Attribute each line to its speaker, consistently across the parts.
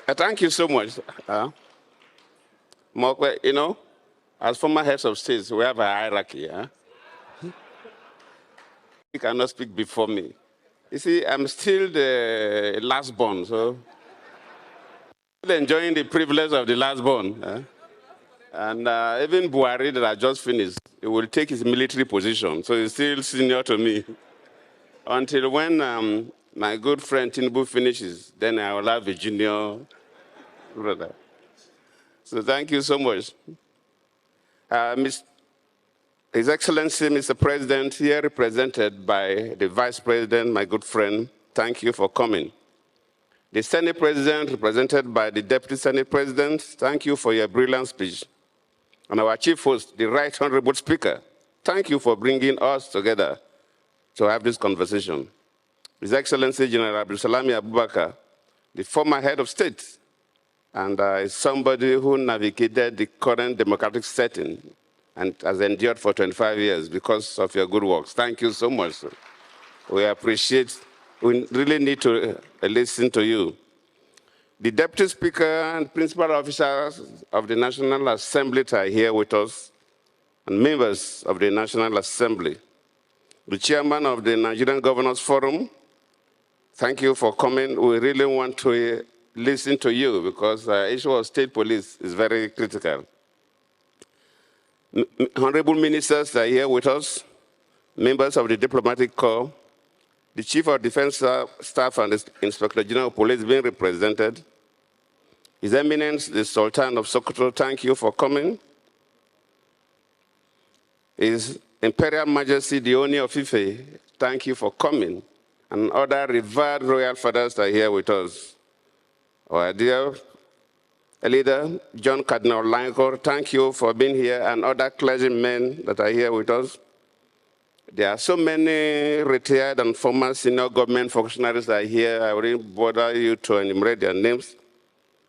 Speaker 1: Thank you so much. Mokwe, as former heads of states, we have a hierarchy. You cannot speak before me. You see, I'm still the last born, so still enjoying the privilege of the last born. And even Buhari that I just finished, he will take his military position, so he's still senior to me. Until when my good friend Tinubu finishes, then I will have a junior brother. So thank you so much. His Excellency, Mr. President, here represented by the Vice President, my good friend, thank you for coming. The Senate President, represented by the Deputy Senate President, thank you for your brilliant speech. And our Chief Host, the Right Honorable Speaker, thank you for bringing us together to have this conversation. His Excellency General Abdulsalami Abubakar, the former head of state, and is somebody who navigated the current democratic setting and has endured for 25 years because of your good works. Thank you so much. We appreciate, we really need to listen to you. The Deputy Speaker and Principal Officers of the National Assembly are here with us, and members of the National Assembly. The Chairman of the Nigerian Governors Forum, thank you for coming. We really want to listen to you because the issue of state police is very critical. Honorable ministers are here with us, members of the diplomatic corps, the Chief of Defense Staff and the Inspector General of Police being represented. His Eminence, the Sultan of Sokoto, thank you for coming. His Imperial Majesty, the Oni of Ife, thank you for coming. And other revered royal fathers are here with us. Our dear leader, John Cardinal Lancor, thank you for being here, and other clergymen that are here with us. There are so many retired and former senior government functionaries that are here. I wouldn't bother you to enumerate their names.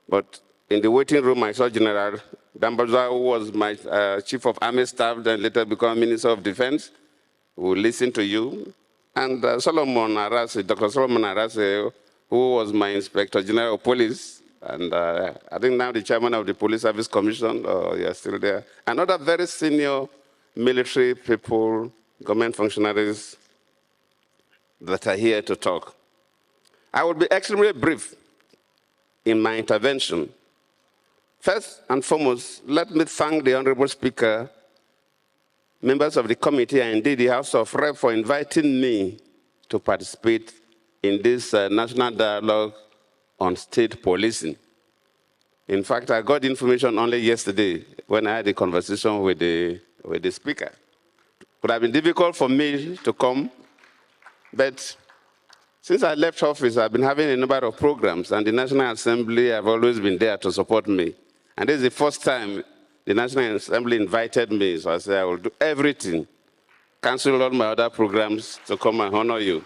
Speaker 1: But in the waiting room, I saw General Dambaza, who was my Chief of Army Staff, then later became Minister of Defense. We'll listen to you. And Solomon Arase, Dr. Solomon Arase, who was my Inspector General of Police, and I think now the Chairman of the Police Service Commission, you're still there. And other very senior military people, government functionaries that are here to talk. I will be extremely brief in my intervention. First and foremost, let me thank the Honorable Speaker, members of the committee, and indeed the House of Rep for inviting me to participate in this national dialogue on state policing. In fact, I got information only yesterday when I had a conversation with the speaker. It would have been difficult for me to come, but since I left office, I've been having a number of programs, and the National Assembly have always been there to support me. And this is the first time the National Assembly invited me, so I said I will do everything, cancel all my other programs to come and honor you.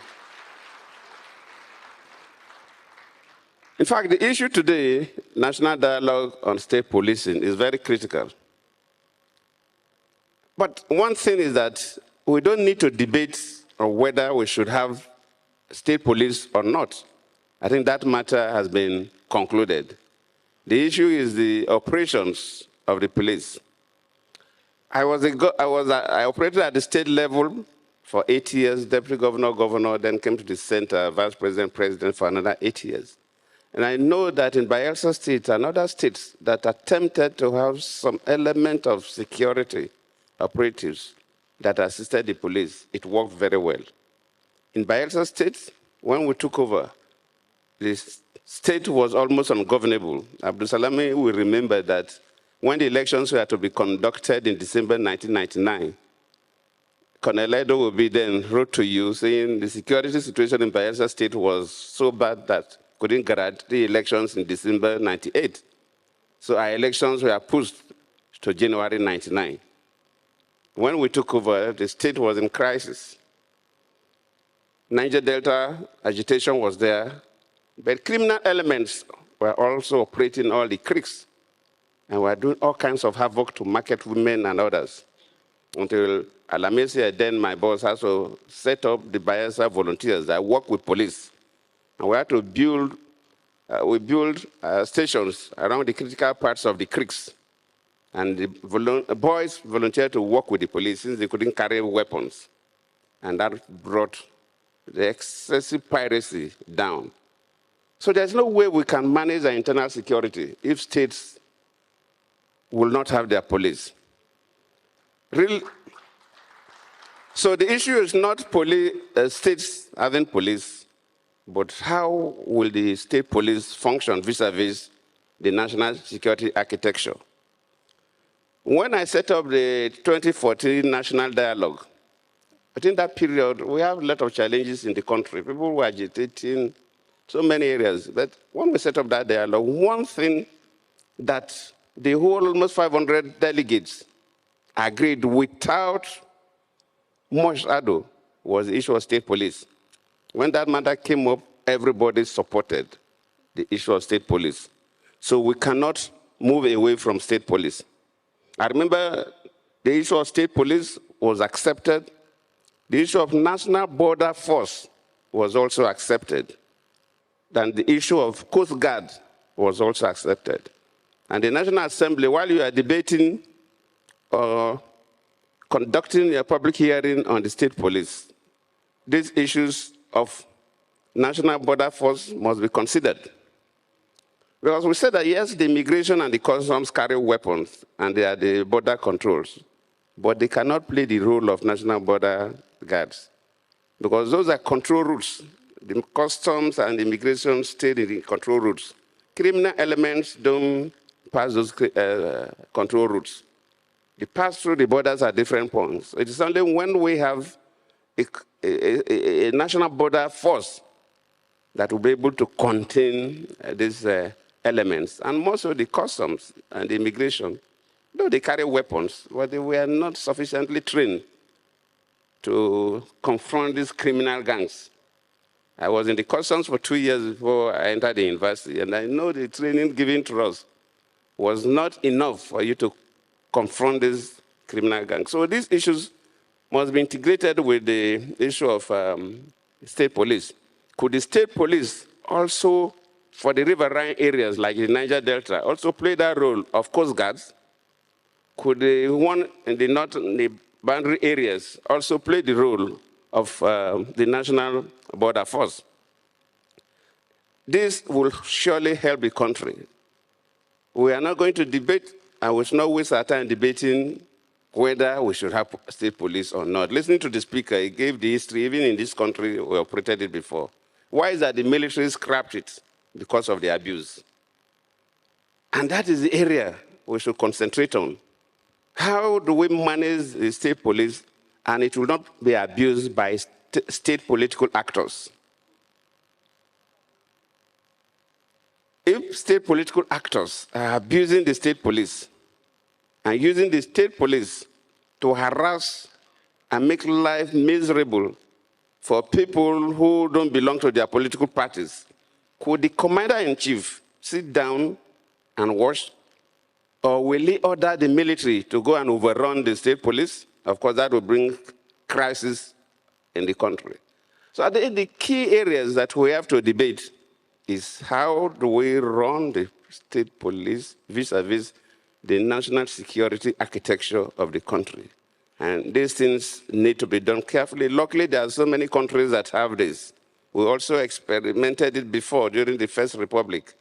Speaker 1: In fact, the issue today, national dialogue on state policing, is very critical. But one thing is that we don't need to debate on whether we should have state police or not. I think that matter has been concluded. The issue is the operations of the police. I operated at the state level for 8 years, deputy governor, then came to the center, vice president, president for another 8 years. And I know that in Bayelsa State and other states that attempted to have some element of security operatives that assisted the police, it worked very well. In Bayelsa State, when we took over, the state was almost ungovernable. Abdulsalami will remember that when the elections were to be conducted in December 1999, Colonel Edo will be then wrote to you saying the security situation in Bayelsa State was so bad that couldn't guarantee elections in December 98. So our elections were pushed to January 99. When we took over, the state was in crisis. Niger Delta agitation was there, but criminal elements were also operating all the creeks and were doing all kinds of havoc to market women and others. Until Alamisi, then my boss, has to set up the Bayelsa volunteers that work with police. And we had to build We build stations around the critical parts of the creeks. And the boys volunteered to work with the police since they couldn't carry weapons. And that brought the excessive piracy down. So there's no way we can manage our internal security if states will not have their police. So the issue is not states having police, but how will the state police function vis-a-vis the national security architecture? When I set up the 2014 National Dialogue, within that period, we have a lot of challenges in the country. People were agitating so many areas. But when we set up that dialogue, one thing that the whole almost 500 delegates agreed without much ado was the issue of state police. When that matter came up, everybody supported the issue of state police. So we cannot move away from state police. I remember the issue of state police was accepted. The issue of national border force was also accepted. Then the issue of Coast Guard was also accepted. And the National Assembly, while you are debating or conducting a public hearing on the state police, these issues of national border force must be considered. Because we said that, yes, the immigration and the customs carry weapons, and they are the border controls, but they cannot play the role of national border guards, because those are control routes. The customs and immigration stay in the control routes. Criminal elements don't pass those control routes. They pass through the borders at different points. It is only when we have a national border force that will be able to contain these elements. And most of the customs and the immigration, though they carry weapons, but they were not sufficiently trained to confront these criminal gangs. I was in the customs for 2 years before I entered the university, and I know the training given to us was not enough for you to confront these criminal gangs. So these issues must be integrated with the issue of state police. Could the state police also, for the riverine areas like the Niger Delta, also play that role of coast guards? Could the one in the northern the boundary areas also play the role of the national border force? This will surely help the country. We are not going to debate, and we should not waste our time debating whether we should have state police or not. Listening to the speaker, he gave the history. Even in this country, we operated it before. Why is that the military scrapped it? Because of the abuse. And that is the area we should concentrate on. How do we manage the state police and it will not be abused by state political actors? If state political actors are abusing the state police and using the state police to harass and make life miserable for people who don't belong to their political parties, could the commander-in-chief sit down and watch? Or will he order the military to go and overrun the state police? Of course, that will bring crisis in the country. So the key areas that we have to debate is how do we run the state police vis-a-vis the national security architecture of the country. And these things need to be done carefully. Luckily, there are so many countries that have this. We also experimented it before during the First Republic.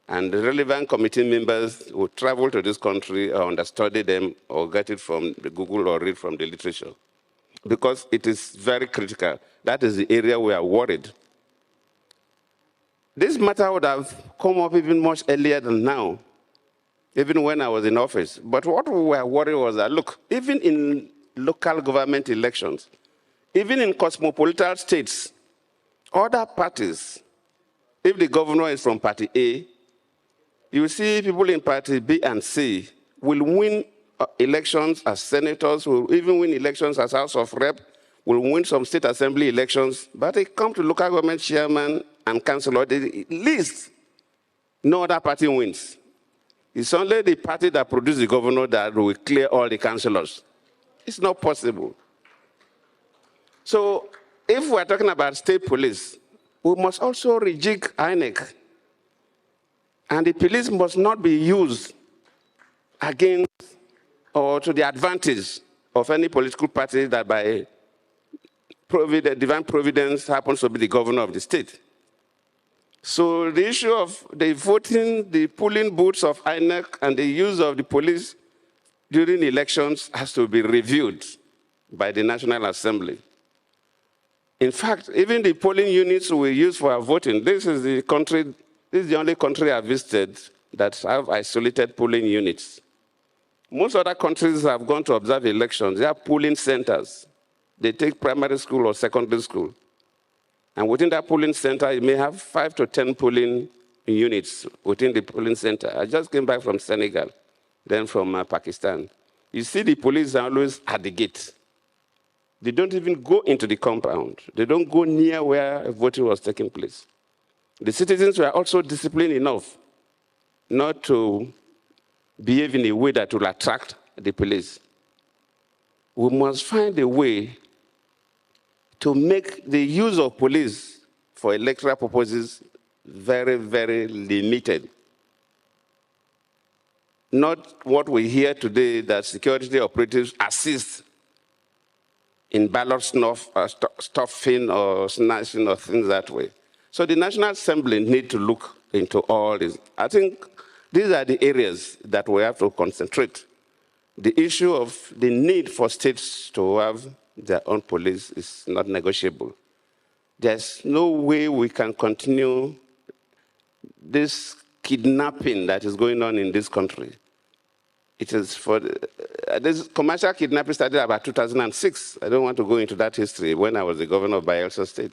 Speaker 1: And the relevant committee members who travel to this country or understudy them or get it from the Google or read from the literature. Because it is very critical. That is the area we are worried. This matter would have come up even much earlier than now, even when I was in office. But what we were worried was that, look, even in local government elections, even in cosmopolitan states, other parties, if the governor is from party A, you see people in party B and C will win elections as senators, will even win elections as House of Rep, will win some state assembly elections, but they come to local government chairman and councillor, at least no other party wins. It's only the party that produced the governor that will clear all the councillors. It's not possible. So if we're talking about state police, we must also rejig INEC And the police must not be used against or to the advantage of any political party that by divine providence happens to be the governor of the state. So the issue of the voting, the polling booths of INEC, and the use of the police during elections has to be reviewed by the National Assembly. In fact, even the polling units we use for our voting, this is the only country I've visited that have isolated polling units. Most other countries have gone to observe elections. They have polling centers. They take primary school or secondary school. And within that polling center, you may have 5 to 10 polling units within the polling center. I just came back from Senegal, then from Pakistan. You see the police are always at the gate. They don't even go into the compound. They don't go near where voting was taking place. The citizens were also disciplined enough not to behave in a way that will attract the police. We must find a way to make the use of police for electoral purposes very, very limited. Not what we hear today, that security operatives assist in ballot stuffing or snatching or things that way. So the National Assembly need to look into all this. I think these are the areas that we have to concentrate. The issue of the need for states to have their own police is not negotiable. There's no way we can continue this kidnapping that is going on in this country. It is for this commercial kidnapping started about 2006. I don't want to go into that history when I was the governor of Bayelsa State.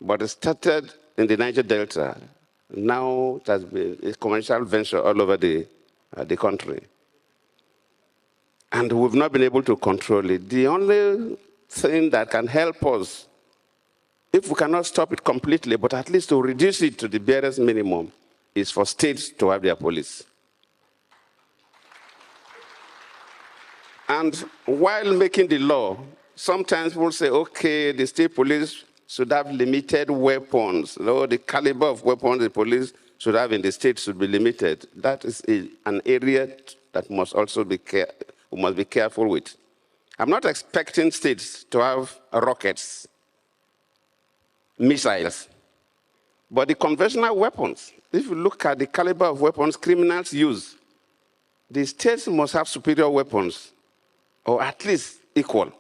Speaker 1: But it started in the Niger Delta. Now it has been a commercial venture all over the country. And we've not been able to control it. The only thing that can help us, if we cannot stop it completely, but at least to reduce it to the barest minimum, is for states to have their police. And while making the law, sometimes we'll say, okay, the state police should have limited weapons. The caliber of weapons the police should have in the state should be limited. That is an area that must also be we must be careful with. I'm not expecting states to have rockets, missiles, but the conventional weapons, if you look at the caliber of weapons criminals use, the states must have superior weapons, or at least equal.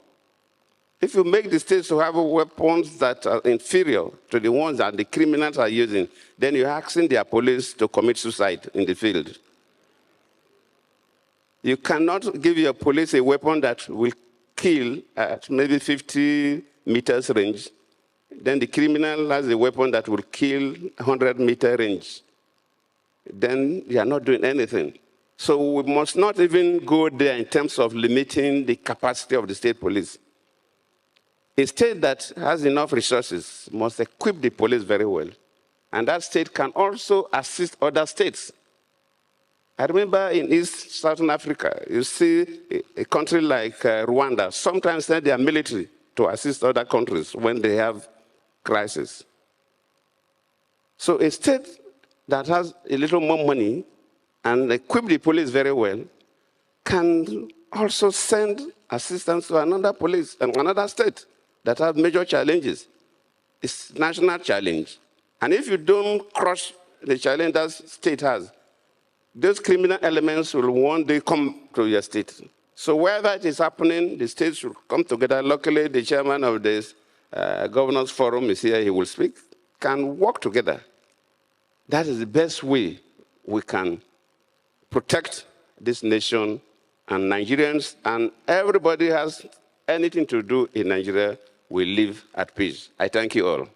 Speaker 1: If you make the states to have weapons that are inferior to the ones that the criminals are using, then you're asking their police to commit suicide in the field. You cannot give your police a weapon that will kill at maybe 50 meters range. Then the criminal has a weapon that will kill 100-meter range. Then you are not doing anything. So we must not even go there in terms of limiting the capacity of the state police. A state that has enough resources must equip the police very well. And that state can also assist other states. I remember in East Southern Africa, you see a country like Rwanda sometimes send their military to assist other countries when they have crisis. So a state that has a little more money and equip the police very well can also send assistance to another state that have major challenges. It's a national challenge. And if you don't crush the challenge that state has, those criminal elements will one day come to your state. So wherever it is happening, the states should come together. Luckily, the chairman of this governors forum is here, he will speak, can work together. That is the best way we can protect this nation and Nigerians, and everybody has anything to do in Nigeria will live at peace. I thank you all.